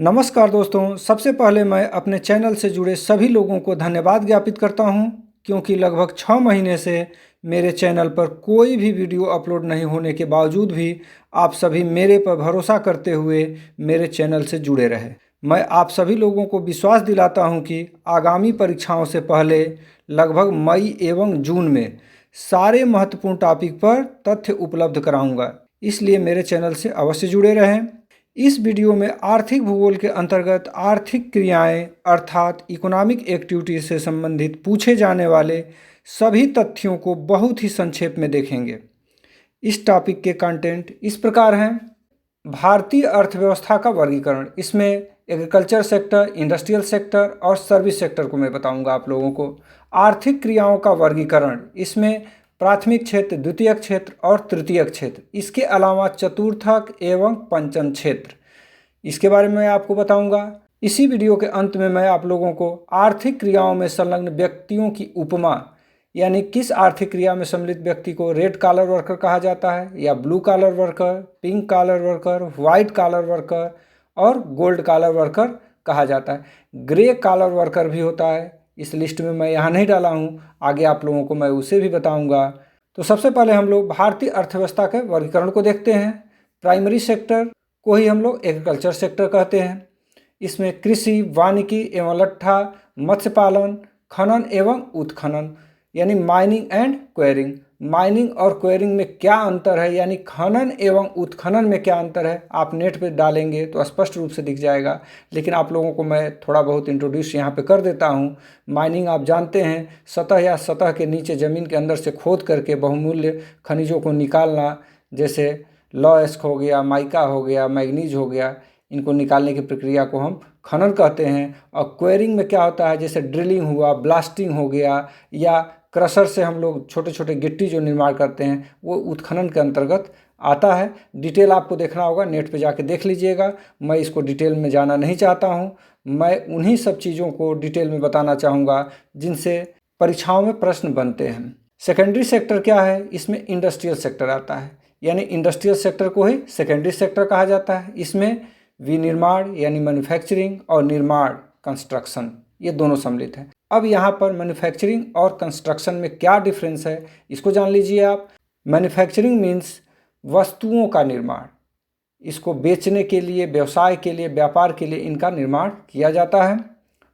नमस्कार दोस्तों, सबसे पहले मैं अपने चैनल से जुड़े सभी लोगों को धन्यवाद ज्ञापित करता हूं, क्योंकि लगभग 6 महीने से मेरे चैनल पर कोई भी वीडियो अपलोड नहीं होने के बावजूद भी आप सभी मेरे पर भरोसा करते हुए मेरे चैनल से जुड़े रहे। मैं आप सभी लोगों को विश्वास दिलाता हूं कि आगामी परीक्षाओं से पहले लगभग मई एवं जून में सारे महत्वपूर्ण टॉपिक पर तथ्य उपलब्ध कराऊंगा, इसलिए मेरे चैनल से अवश्य जुड़े रहें। इस वीडियो में आर्थिक भूगोल के अंतर्गत आर्थिक क्रियाएं अर्थात इकोनॉमिक एक्टिविटी से संबंधित पूछे जाने वाले सभी तथ्यों को बहुत ही संक्षेप में देखेंगे। इस टॉपिक के कंटेंट इस प्रकार हैं। भारतीय अर्थव्यवस्था का वर्गीकरण, इसमें एग्रीकल्चर सेक्टर, इंडस्ट्रियल सेक्टर और सर्विस सेक्टर को मैं बताऊंगा आप लोगों को। आर्थिक क्रियाओं का वर्गीकरण, इसमें प्राथमिक क्षेत्र, द्वितीयक क्षेत्र और तृतीयक क्षेत्र, इसके अलावा चतुर्थक एवं पंचम क्षेत्र, इसके बारे में मैं आपको बताऊंगा। इसी वीडियो के अंत में मैं आप लोगों को आर्थिक क्रियाओं में संलग्न व्यक्तियों की उपमा, यानी किस आर्थिक क्रिया में सम्मिलित व्यक्ति को रेड कॉलर वर्कर कहा जाता है, या blue collar worker, pink collar worker, white collar worker और गोल्ड कॉलर वर्कर कहा जाता है। ग्रे कॉलर वर्कर भी होता है, इस लिस्ट में मैं यहाँ नहीं डाला हूँ, आगे आप लोगों को मैं उसे भी बताऊँगा। तो सबसे पहले हम लोग भारतीय अर्थव्यवस्था के वर्गीकरण को देखते हैं। प्राइमरी सेक्टर को ही हम लोग एग्रीकल्चर सेक्टर कहते हैं। इसमें कृषि, वानिकी एवं लट्ठा, मत्स्य पालन, खनन एवं उत्खनन, यानी माइनिंग एंड क्वेरिंग। माइनिंग और क्वेरिंग में क्या अंतर है, यानी खनन एवं उत्खनन में क्या अंतर है, आप नेट पे डालेंगे तो स्पष्ट रूप से दिख जाएगा, लेकिन आप लोगों को मैं थोड़ा बहुत इंट्रोड्यूस यहाँ पे कर देता हूँ। माइनिंग आप जानते हैं, सतह या सतह के नीचे ज़मीन के अंदर से खोद करके बहुमूल्य खनिजों को निकालना, जैसे लॉएस्क हो गया, माइका हो गया, मैग्नीज हो गया, इनको निकालने की प्रक्रिया को हम खनन कहते हैं। और क्वेरिंग में क्या होता है, जैसे ड्रिलिंग हुआ, ब्लास्टिंग हो गया, या क्रशर से हम लोग छोटे छोटे गिट्टी जो निर्माण करते हैं, वो उत्खनन के अंतर्गत आता है। डिटेल आपको देखना होगा, नेट पे जाके देख लीजिएगा। मैं इसको डिटेल में जाना नहीं चाहता हूँ, मैं उन्हीं सब चीज़ों को डिटेल में बताना चाहूँगा जिनसे परीक्षाओं में प्रश्न बनते हैं। सेकेंडरी सेक्टर क्या है, इसमें इंडस्ट्रियल सेक्टर आता है, यानी इंडस्ट्रियल सेक्टर को ही सेकेंडरी सेक्टर कहा जाता है। इसमें विनिर्माण यानी मैन्युफैक्चरिंग और निर्माण कंस्ट्रक्शन, ये दोनों सम्मिलित हैं। अब यहाँ पर मैन्युफैक्चरिंग और कंस्ट्रक्शन में क्या डिफरेंस है, इसको जान लीजिए आप। मैन्युफैक्चरिंग मीन्स वस्तुओं का निर्माण, इसको बेचने के लिए, व्यवसाय के लिए, व्यापार के लिए इनका निर्माण किया जाता है।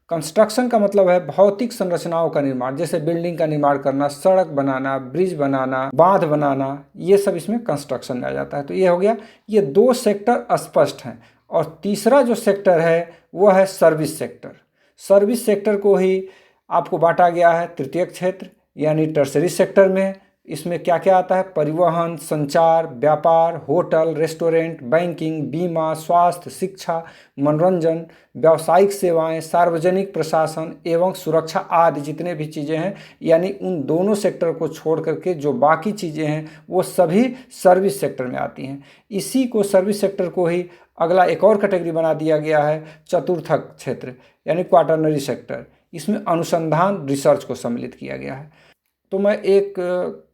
कंस्ट्रक्शन का मतलब है भौतिक संरचनाओं का निर्माण, जैसे बिल्डिंग का निर्माण करना, सड़क बनाना, ब्रिज बनाना, बांध बनाना, ये सब इसमें कंस्ट्रक्शन में आ जाता है। तो ये हो गया, ये दो सेक्टर स्पष्ट हैं। और तीसरा जो सेक्टर है वह है सर्विस सेक्टर। सर्विस सेक्टर को ही आपको बांटा गया है तृतीयक क्षेत्र यानी टर्सरी सेक्टर में। इसमें क्या क्या आता है, परिवहन, संचार, व्यापार, होटल, रेस्टोरेंट, बैंकिंग, बीमा, स्वास्थ्य, शिक्षा, मनोरंजन, व्यावसायिक सेवाएं, सार्वजनिक प्रशासन एवं सुरक्षा आदि जितने भी चीज़ें हैं, यानी उन दोनों सेक्टर को छोड़ करके जो बाकी चीज़ें हैं वो सभी सर्विस सेक्टर में आती हैं। इसी को सर्विस सेक्टर को ही अगला एक और कैटेगरी बना दिया गया है, चतुर्थक क्षेत्र यानी क्वाटरनरी सेक्टर। इसमें अनुसंधान, रिसर्च को सम्मिलित किया गया है। तो मैं एक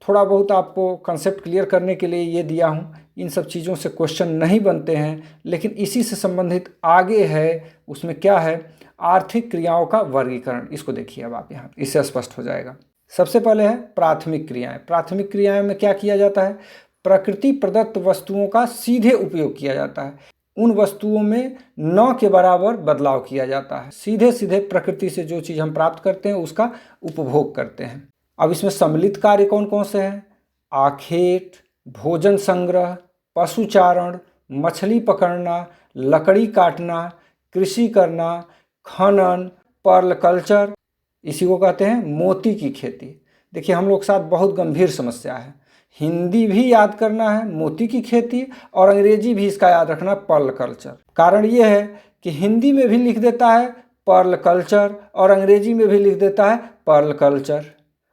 थोड़ा बहुत आपको कंसेप्ट क्लियर करने के लिए ये दिया हूँ। इन सब चीज़ों से क्वेश्चन नहीं बनते हैं, लेकिन इसी से संबंधित आगे है, उसमें क्या है, आर्थिक क्रियाओं का वर्गीकरण। इसको देखिए अब आप यहाँ, इससे स्पष्ट हो जाएगा। सबसे पहले है प्राथमिक क्रियाएं। प्राथमिक क्रियाएं में क्या किया जाता है, प्रकृति प्रदत्त वस्तुओं का सीधे उपयोग किया जाता है। उन वस्तुओं में न के बराबर बदलाव किया जाता है। सीधे सीधे प्रकृति से जो चीज़ हम प्राप्त करते हैं उसका उपभोग करते हैं। अब इसमें सम्मिलित कार्य कौन कौन से हैं, आखेट, भोजन संग्रह, पशुचारण, मछली पकड़ना, लकड़ी काटना, कृषि करना, खनन, पर्ल कल्चर, इसी को कहते हैं मोती की खेती। देखिए हम लोग के साथ बहुत गंभीर समस्या है, हिंदी भी याद करना है मोती की खेती, और अंग्रेजी भी इसका याद रखना पर्ल कल्चर। कारण ये है कि हिंदी में भी लिख देता है पर्ल कल्चर और अंग्रेजी में भी लिख देता है पर्ल कल्चर।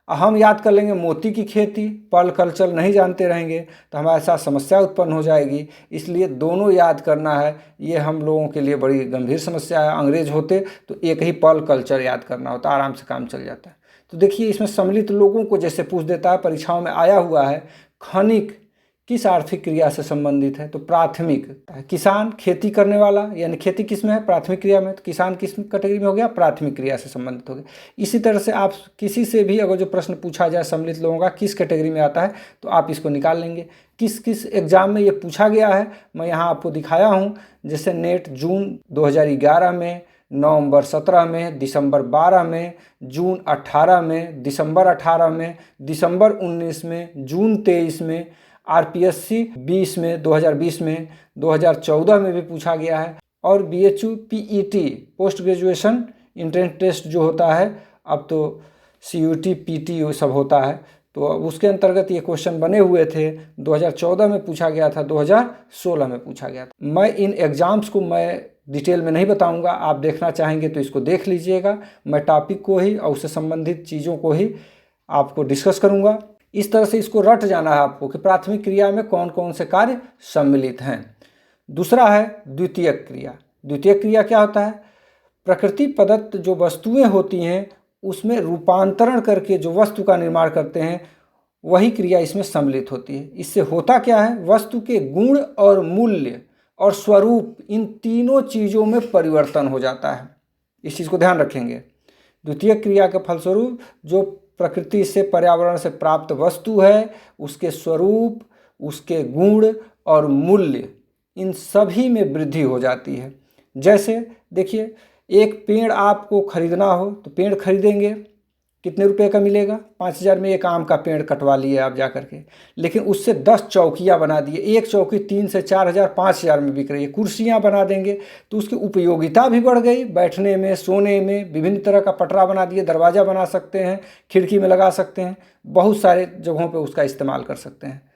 हम याद कर लेंगे मोती की खेती, पर्ल कल्चर नहीं जानते रहेंगे तो हमारे साथ समस्या उत्पन्न हो जाएगी। इसलिए दोनों याद करना है, ये हम लोगों के लिए बड़ी गंभीर समस्या है। अंग्रेज होते तो एक ही पर्ल कल्चर याद करना होता, आराम से काम चल जाता है। तो देखिए इसमें सम्मिलित लोगों को जैसे पूछ देता है, परीक्षाओं में आया हुआ है, खनिक किस आर्थिक क्रिया से संबंधित है? तो प्राथमिक। किसान खेती करने वाला, यानी खेती किस में है? प्राथमिक क्रिया में। तो किसान किस कैटेगरी में हो गया? प्राथमिक क्रिया से संबंधित हो गया। इसी तरह से आप किसी से भी अगर जो प्रश्न पूछा जाए सम्मिलित लोगों का किस कैटेगरी में आता है, तो आप इसको निकाल लेंगे। किस किस एग्जाम में ये पूछा गया है मैं यहाँ आपको दिखाया हूँ। जैसे नेट जून 2011 में, नवंबर 17 में, दिसंबर 12 में, जून 18 में, दिसंबर 18 में, दिसंबर 19 में, जून 23 में, आरपीएससी 20 में, 2020 में, 2014 में भी पूछा गया है। और BHU PET post graduation entrance test जो होता है, अब तो सीयूटी पीटी वो सब होता है, तो उसके अंतर्गत ये क्वेश्चन बने हुए थे। 2014 में पूछा गया था, 2016 में पूछा गया था। मैं इन एग्ज़ाम्स को मैं डिटेल में नहीं बताऊंगा, आप देखना चाहेंगे तो इसको देख लीजिएगा। मैं टॉपिक को ही और उससे संबंधित चीज़ों को ही आपको डिस्कस करूंगा। इस तरह से इसको रट जाना है आपको कि प्राथमिक क्रिया में कौन कौन से कार्य सम्मिलित हैं। दूसरा है द्वितीयक क्रिया। द्वितीयक क्रिया क्या होता है? प्रकृति प्रदत्त जो वस्तुएं होती हैं उसमें रूपांतरण करके जो वस्तु का निर्माण करते हैं, वही क्रिया इसमें सम्मिलित होती है। इससे होता क्या है? वस्तु के गुण और मूल्य और स्वरूप, इन तीनों चीज़ों में परिवर्तन हो जाता है। इस चीज़ को ध्यान रखेंगे। द्वितीय क्रिया के फलस्वरूप जो प्रकृति से, पर्यावरण से प्राप्त वस्तु है, उसके स्वरूप, उसके गुण और मूल्य, इन सभी में वृद्धि हो जाती है। जैसे देखिए, एक पेड़ आपको खरीदना हो तो पेड़ खरीदेंगे, कितने रुपए का मिलेगा? 5,000 में एक आम का पेड़ कटवा लिए आप जा करके, लेकिन उससे 10 चौकियाँ बना दिए। एक चौकी 3 से 4,000, 5,000 में बिक रही है। कुर्सियाँ बना देंगे तो उसकी उपयोगिता भी बढ़ गई, बैठने में, सोने में। विभिन्न तरह का पटरा बना दिए, दरवाज़ा बना सकते हैं, खिड़की में लगा सकते हैं, बहुत सारे जगहों पर उसका इस्तेमाल कर सकते हैं।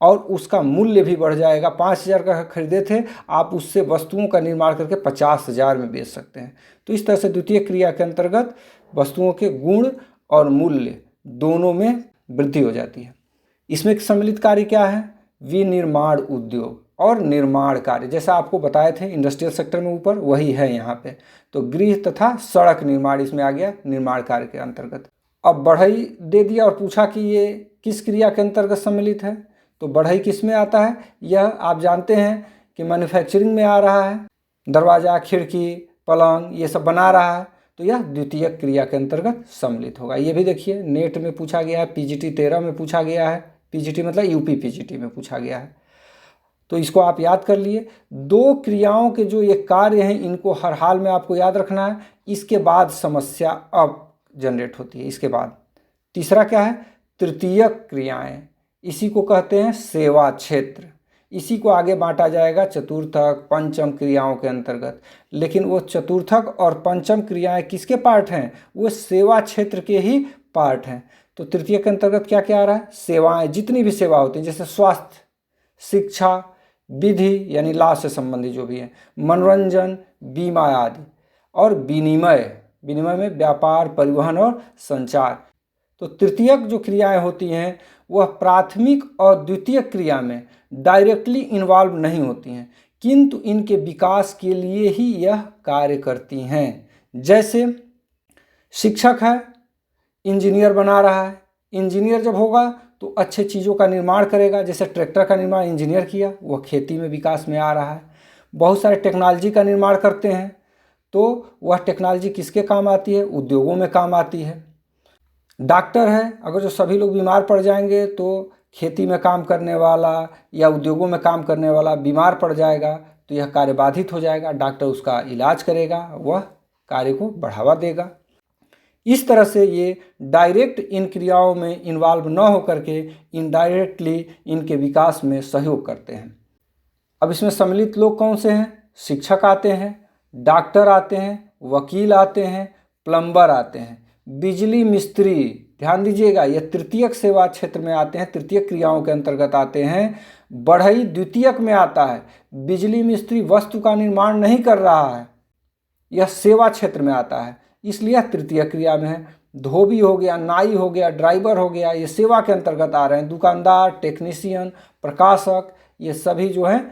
और उसका मूल्य भी बढ़ जाएगा। 5,000 का खरीदे थे, आप उससे वस्तुओं का निर्माण करके 50,000 में बेच सकते हैं। तो इस तरह से द्वितीय क्रिया के अंतर्गत वस्तुओं के गुण और मूल्य दोनों में वृद्धि हो जाती है। इसमें सम्मिलित कार्य क्या है? विनिर्माण उद्योग और निर्माण कार्य, जैसा आपको बताए थे इंडस्ट्रियल सेक्टर में ऊपर, वही है यहाँ पे। तो गृह तथा सड़क निर्माण इसमें आ गया निर्माण कार्य के अंतर्गत। अब बढ़ई दे दिया और पूछा कि ये किस क्रिया के अंतर्गत सम्मिलित है, तो बढ़ई किस में आता है? यह आप जानते हैं कि मैन्युफैक्चरिंग में आ रहा है। दरवाज़ा, खिड़की, पलंग ये सब बना रहा है, तो यह द्वितीय क्रिया के अंतर्गत सम्मिलित होगा। ये भी देखिए नेट में पूछा गया है, पीजीटी 13 में पूछा गया है। पीजीटी मतलब यूपी पीजीटी में पूछा गया है, तो इसको आप याद कर लिए। दो क्रियाओं के जो ये कार्य हैं, इनको हर हाल में आपको याद रखना है। इसके बाद समस्या अब जनरेट होती है। इसके बाद तीसरा क्या है? तृतीयक क्रियाएं। इसी को कहते हैं सेवा क्षेत्र। इसी को आगे बांटा जाएगा चतुर्थक, पंचम क्रियाओं के अंतर्गत। लेकिन वो चतुर्थक और पंचम क्रियाएं किसके पार्ट हैं? वो सेवा क्षेत्र के ही पार्ट हैं। तो तृतीय के अंतर्गत क्या क्या आ रहा है? सेवाएं, जितनी भी सेवा होती हैं, जैसे स्वास्थ्य, शिक्षा, विधि यानी लाभ से संबंधित जो भी है, मनोरंजन, बीमा आदि, और विनिमय, विनिमय में व्यापार, परिवहन और संचार। तो तृतीयक जो क्रियाएं होती हैं वह प्राथमिक और द्वितीय क्रिया में डायरेक्टली इन्वॉल्व नहीं होती हैं, किंतु इनके विकास के लिए ही यह कार्य करती हैं। जैसे शिक्षक है, इंजीनियर बना रहा है। इंजीनियर जब होगा तो अच्छे चीज़ों का निर्माण करेगा। जैसे ट्रैक्टर का निर्माण इंजीनियर किया, वह खेती में विकास में आ रहा है। बहुत सारे टेक्नोलॉजी का निर्माण करते हैं, तो वह टेक्नोलॉजी किसके काम आती है? उद्योगों में काम आती है। डॉक्टर है, अगर जो सभी लोग बीमार पड़ जाएंगे तो खेती में काम करने वाला या उद्योगों में काम करने वाला बीमार पड़ जाएगा, तो यह कार्य बाधित हो जाएगा। डॉक्टर उसका इलाज करेगा, वह कार्य को बढ़ावा देगा। इस तरह से ये डायरेक्ट इन क्रियाओं में इन्वॉल्व न होकर के इनडायरेक्टली इनके विकास में सहयोग करते हैं। अब इसमें सम्मिलित लोग कौन से हैं? शिक्षक आते हैं, डॉक्टर आते हैं, वकील आते हैं, प्लम्बर आते हैं, बिजली मिस्त्री। ध्यान दीजिएगा, ये तृतीयक सेवा क्षेत्र में आते हैं, तृतीयक क्रियाओं के अंतर्गत आते हैं। बढ़ई द्वितीयक में आता है। बिजली मिस्त्री वस्तु का निर्माण नहीं कर रहा है, यह सेवा क्षेत्र में आता है, इसलिए तृतीय क्रिया में है। धोबी हो गया, नाई हो गया, ड्राइवर हो गया, ये सेवा के अंतर्गत आ रहे हैं। दुकानदार, टेक्नीशियन, प्रकाशक, ये सभी जो हैं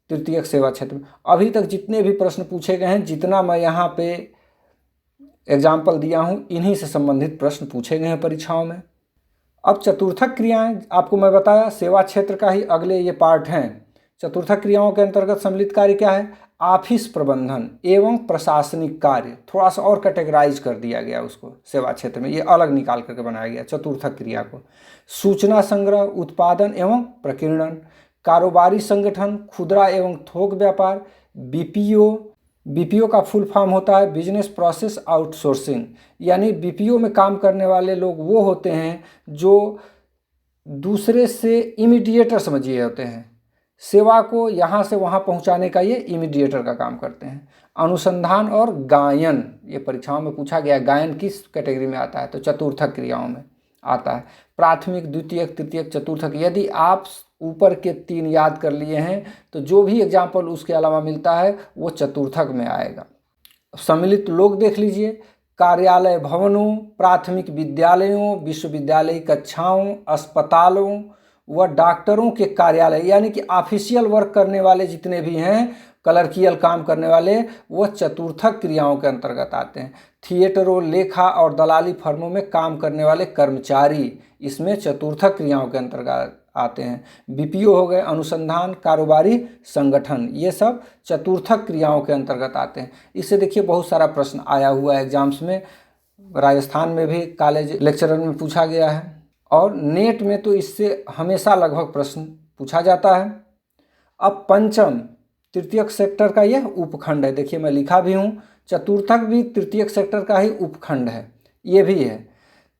तृतीयक सेवा क्षेत्र में। अभी तक जितने भी प्रश्न पूछे गए हैं, जितना मैं यहाँ पे एग्जाम्पल दिया हूँ, इन्हीं से संबंधित प्रश्न पूछे गए हैं परीक्षाओं में। अब चतुर्थक क्रियाएं आपको मैं बताया सेवा क्षेत्र का ही अगले ये पार्ट हैं। चतुर्थक क्रियाओं के अंतर्गत सम्मिलित कार्य क्या है? ऑफिस प्रबंधन एवं प्रशासनिक कार्य, थोड़ा सा और कैटेगराइज कर दिया गया उसको सेवा क्षेत्र में, ये अलग निकाल करके बनाया गया चतुर्थक क्रिया को। सूचना संग्रह, उत्पादन एवं प्रकीर्णन, कारोबारी संगठन, खुदरा एवं थोक व्यापार, बीपीओ। बीपीओ का फुल फॉर्म होता है बिजनेस प्रोसेस आउटसोर्सिंग, यानी बीपीओ में काम करने वाले लोग वो होते हैं जो दूसरे से इमीडिएटर समझिए होते हैं, सेवा को यहाँ से वहाँ पहुँचाने का ये इमीडिएटर का काम करते हैं। अनुसंधान और गायन, ये परीक्षाओं में पूछा गया, गायन किस कैटेगरी में आता है? तो चतुर्थक क्रियाओं में आता है। प्राथमिक, द्वितीयक, तृतीयक, चतुर्थक, यदि आप ऊपर के 3 याद कर लिए हैं तो जो भी एग्जाम्पल उसके अलावा मिलता है वो चतुर्थक में आएगा। सम्मिलित लोग देख लीजिए, कार्यालय भवनों, प्राथमिक विद्यालयों, विश्वविद्यालय कक्षाओं, अस्पतालों व डॉक्टरों के कार्यालय, यानी कि ऑफिशियल वर्क करने वाले जितने भी हैं, क्लर्कियल काम करने वाले, वो चतुर्थक क्रियाओं के अंतर्गत आते हैं। थिएटरों, लेखा और दलाली फर्मों में काम करने वाले कर्मचारी इसमें चतुर्थक क्रियाओं के अंतर्गत आते हैं। बीपीओ हो गए, अनुसंधान, कारोबारी संगठन, ये सब चतुर्थक क्रियाओं के अंतर्गत आते हैं। इससे देखिए बहुत सारा प्रश्न आया हुआ है एग्जाम्स में, राजस्थान में भी कॉलेज लेक्चरर में पूछा गया है और नेट में तो इससे हमेशा लगभग प्रश्न पूछा जाता है। अब पंचम, तृतीयक सेक्टर का यह उपखंड है, देखिए मैं लिखा भी हूँ, चतुर्थक भी तृतीयक सेक्टर का ही उपखंड है, ये भी है।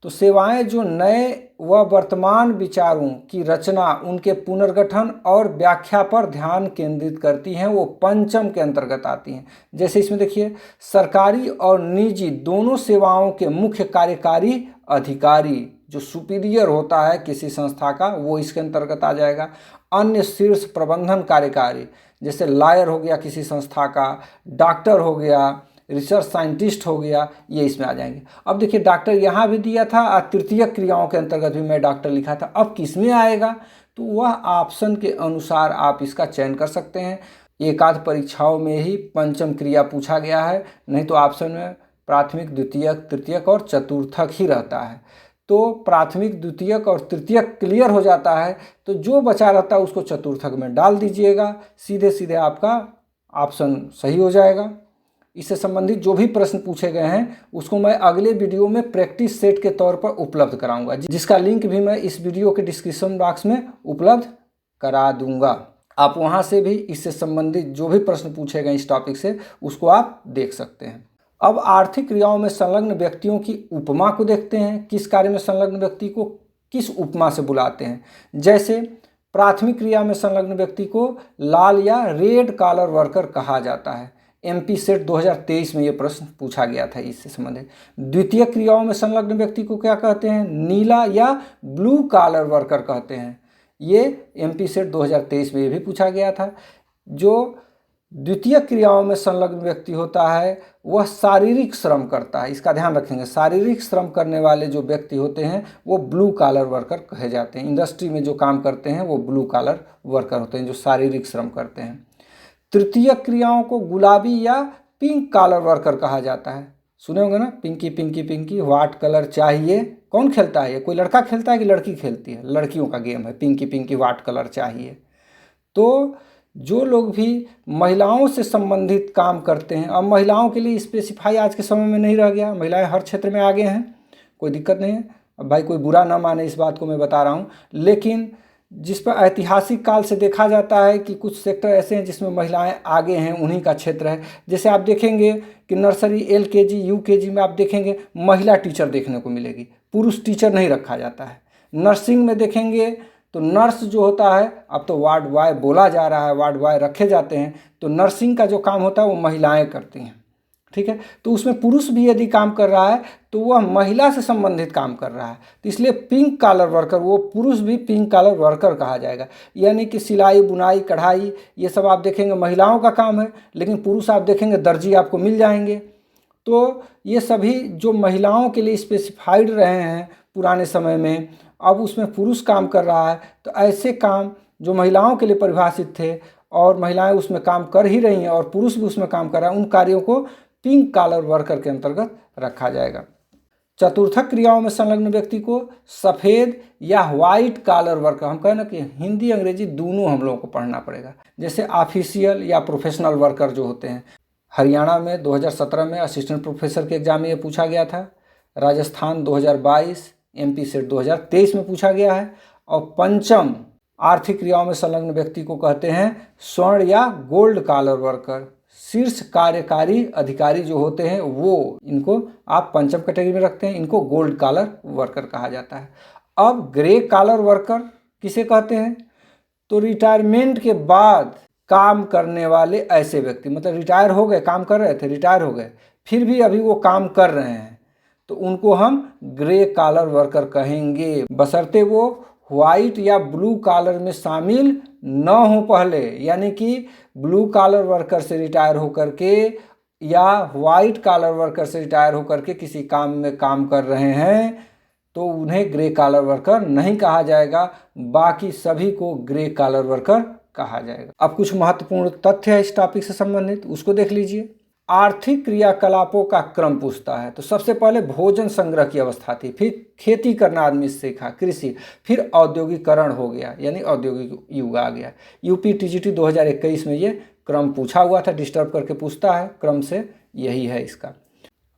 तो सेवाएं जो नए व वर्तमान विचारों की रचना, उनके पुनर्गठन और व्याख्या पर ध्यान केंद्रित करती हैं, वो पंचम के अंतर्गत आती हैं। जैसे इसमें देखिए, सरकारी और निजी दोनों सेवाओं के मुख्य कार्यकारी अधिकारी, जो सुपीरियर होता है किसी संस्था का, वो इसके अंतर्गत आ जाएगा। अन्य शीर्ष प्रबंधन कार्यकारी, जैसे लॉयर हो गया किसी संस्था का, डॉक्टर हो गया, रिसर्च साइंटिस्ट हो गया, ये इसमें आ जाएंगे। अब देखिए डॉक्टर यहाँ भी दिया था और तृतीयक क्रियाओं के अंतर्गत भी मैं डॉक्टर लिखा था, अब किस में आएगा? तो वह ऑप्शन के अनुसार आप इसका चयन कर सकते हैं। एक आध परीक्षाओं में ही पंचम क्रिया पूछा गया है, नहीं तो ऑप्शन में प्राथमिक, द्वितीयक, तृतीयक और चतुर्थक ही रहता है। तो प्राथमिक, द्वितीयक और तृतीयक क्लियर हो जाता है तो जो बचा रहता है उसको चतुर्थक में डाल दीजिएगा, सीधे सीधे आपका ऑप्शन सही हो जाएगा। इससे संबंधित जो भी प्रश्न पूछे गए हैं उसको मैं अगले वीडियो में प्रैक्टिस सेट के तौर पर उपलब्ध कराऊंगा, जिसका लिंक भी मैं इस वीडियो के डिस्क्रिप्शन बॉक्स में उपलब्ध करा दूंगा। आप वहां से भी इससे संबंधित जो भी प्रश्न पूछे गए इस टॉपिक से उसको आप देख सकते हैं। अब आर्थिक क्रियाओं में संलग्न व्यक्तियों की उपमा को देखते हैं, किस कार्य में संलग्न व्यक्ति को किस उपमा से बुलाते हैं। जैसे प्राथमिक क्रिया में संलग्न व्यक्ति को लाल या रेड कॉलर वर्कर कहा जाता है, एमपी सेट 2023 में ये प्रश्न पूछा गया था इससे संबंधित। द्वितीय क्रियाओं में संलग्न व्यक्ति को क्या कहते हैं? नीला या ब्लू कॉलर वर्कर कहते हैं, ये एमपी सेट 2023 में ये भी पूछा गया था। जो द्वितीय क्रियाओं में संलग्न व्यक्ति होता है वह शारीरिक श्रम करता है, इसका ध्यान रखेंगे, शारीरिक श्रम करने वाले जो व्यक्ति होते हैं वो ब्लू कॉलर वर्कर कहे जाते हैं। इंडस्ट्री में जो काम करते हैं वो ब्लू कॉलर वर्कर होते हैं जो शारीरिक श्रम करते हैं। तृतीय क्रियाओं को गुलाबी या पिंक कॉलर वर्कर कहा जाता है, सुने होंगे ना, पिंकी पिंकी पिंकी व्हाट कलर चाहिए, कौन खेलता है ये? कोई लड़का खेलता है कि लड़की खेलती है? लड़कियों का गेम है, पिंकी पिंकी व्हाट कलर चाहिए। तो जो लोग भी महिलाओं से संबंधित काम करते हैं, अब महिलाओं के लिए स्पेसिफाई आज के समय में नहीं रह गया, महिलाएं हर क्षेत्र में आगे हैं, कोई दिक्कत नहीं है। अब भाई कोई बुरा ना माने इस बात को मैं बता रहा हूँ, लेकिन जिस पर ऐतिहासिक काल से देखा जाता है कि कुछ सेक्टर ऐसे हैं जिसमें महिलाएं आगे हैं, उन्हीं का क्षेत्र है। जैसे आप देखेंगे कि नर्सरी, एलकेजी, यूकेजी में आप देखेंगे महिला टीचर देखने को मिलेगी, पुरुष टीचर नहीं रखा जाता है। नर्सिंग में देखेंगे तो नर्स जो होता है, अब तो वार्ड बॉय बोला जा रहा है, वार्ड बॉय रखे जाते हैं, तो नर्सिंग का जो काम होता है वो महिलाएं करती हैं, ठीक है। तो उसमें पुरुष भी यदि काम कर रहा है तो वह महिला से संबंधित काम कर रहा है, तो इसलिए पिंक कॉलर वर्कर, वो पुरुष भी पिंक कॉलर वर्कर कहा जाएगा। यानी कि सिलाई, बुनाई, कढ़ाई, ये सब आप देखेंगे महिलाओं का काम है, लेकिन पुरुष आप देखेंगे दर्जी आपको मिल जाएंगे। तो ये सभी जो महिलाओं के लिए स्पेसिफाइड रहे हैं पुराने समय में, अब उसमें पुरुष काम कर रहा है। तो ऐसे काम जो महिलाओं के लिए परिभाषित थे और महिलाएं उसमें काम कर ही रही हैं और पुरुष भी उसमें काम कर रहा है, उन कार्यों को पिंक कॉलर वर्कर के अंतर्गत रखा जाएगा। चतुर्थक क्रियाओं में संलग्न व्यक्ति को सफ़ेद या व्हाइट कॉलर वर्कर, हम कहें ना कि हिंदी अंग्रेजी दोनों हम लोगों को पढ़ना पड़ेगा। जैसे ऑफिशियल या प्रोफेशनल वर्कर जो होते हैं, हरियाणा में 2017 में असिस्टेंट प्रोफेसर के एग्जाम में ये पूछा गया था, राजस्थान 2022, MP सेट 2023 में पूछा गया है। और पंचम आर्थिक क्रियाओं में संलग्न व्यक्ति को कहते हैं स्वर्ण या गोल्ड कॉलर वर्कर। शीर्ष कार्यकारी अधिकारी जो होते हैं वो, इनको आप पंचम कैटेगरी में रखते हैं, इनको गोल्ड कॉलर वर्कर कहा जाता है। अब ग्रे कॉलर वर्कर किसे कहते हैं? तो रिटायरमेंट के बाद काम करने वाले ऐसे व्यक्ति, मतलब रिटायर हो गए, काम कर रहे थे, रिटायर हो गए, फिर भी अभी वो काम कर रहे हैं, तो उनको हम ग्रे कॉलर वर्कर कहेंगे, बशर्ते वो व्हाइट या ब्लू कॉलर में शामिल न हो पहले। यानी कि ब्लू कॉलर वर्कर से रिटायर होकर के या व्हाइट कॉलर वर्कर से रिटायर होकर के किसी काम में काम कर रहे हैं तो उन्हें ग्रे कॉलर वर्कर नहीं कहा जाएगा, बाकी सभी को ग्रे कॉलर वर्कर कहा जाएगा। अब कुछ महत्वपूर्ण तथ्य है इस टॉपिक से संबंधित, उसको देख लीजिए। आर्थिक क्रियाकलापों का क्रम पूछता है, तो सबसे पहले भोजन संग्रह की अवस्था थी, फिर खेती करना आदमी सीखा, कृषि, फिर औद्योगिकरण हो गया, यानी औद्योगिक युग आ गया। यूपी TGT 2021 में ये क्रम पूछा हुआ था, डिस्टर्ब करके पूछता है, क्रम से यही है इसका।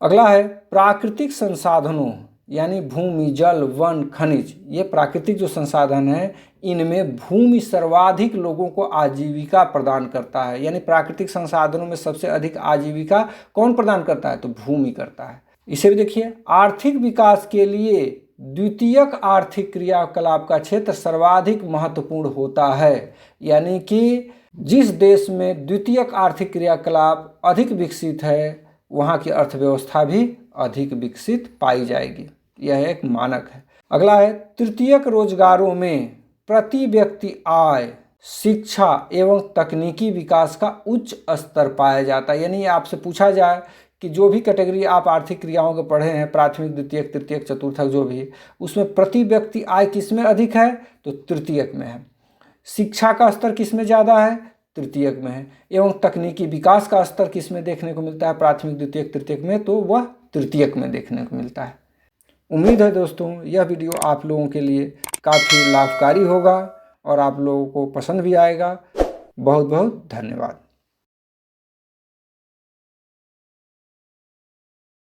अगला है प्राकृतिक संसाधनों, यानी भूमि, जल, वन, खनिज। ये प्राकृतिक जो संसाधन है इनमें भूमि सर्वाधिक लोगों को आजीविका प्रदान करता है। यानी प्राकृतिक संसाधनों में सबसे अधिक आजीविका कौन प्रदान करता है? तो भूमि करता है। इसे भी देखिए, आर्थिक विकास के लिए द्वितीयक आर्थिक क्रियाकलाप का क्षेत्र सर्वाधिक महत्वपूर्ण होता है। यानी कि जिस देश में द्वितीयक आर्थिक क्रियाकलाप अधिक विकसित है वहाँ की अर्थव्यवस्था भी अधिक विकसित पाई जाएगी, यह एक मानक है। अगला है तृतीयक रोजगारों में प्रति व्यक्ति आय, शिक्षा एवं तकनीकी विकास का उच्च स्तर पाया जाता है। यानी आपसे पूछा जाए कि जो भी कैटेगरी आप आर्थिक क्रियाओं के पढ़े हैं, प्राथमिक, द्वितीयक, तृतीयक, चतुर्थक, जो भी, उसमें प्रति व्यक्ति आय किस में अधिक है? तो तृतीयक में है। शिक्षा का स्तर किस में ज़्यादा है? तृतीयक में है। एवं तकनीकी विकास का स्तर किस में देखने को मिलता है? प्राथमिक, द्वितीयक, तृतीयक में, तो वह तृतीयक में देखने को मिलता है। उम्मीद है दोस्तों यह वीडियो आप लोगों के लिए काफ़ी लाभकारी होगा और आप लोगों को पसंद भी आएगा। बहुत बहुत धन्यवाद।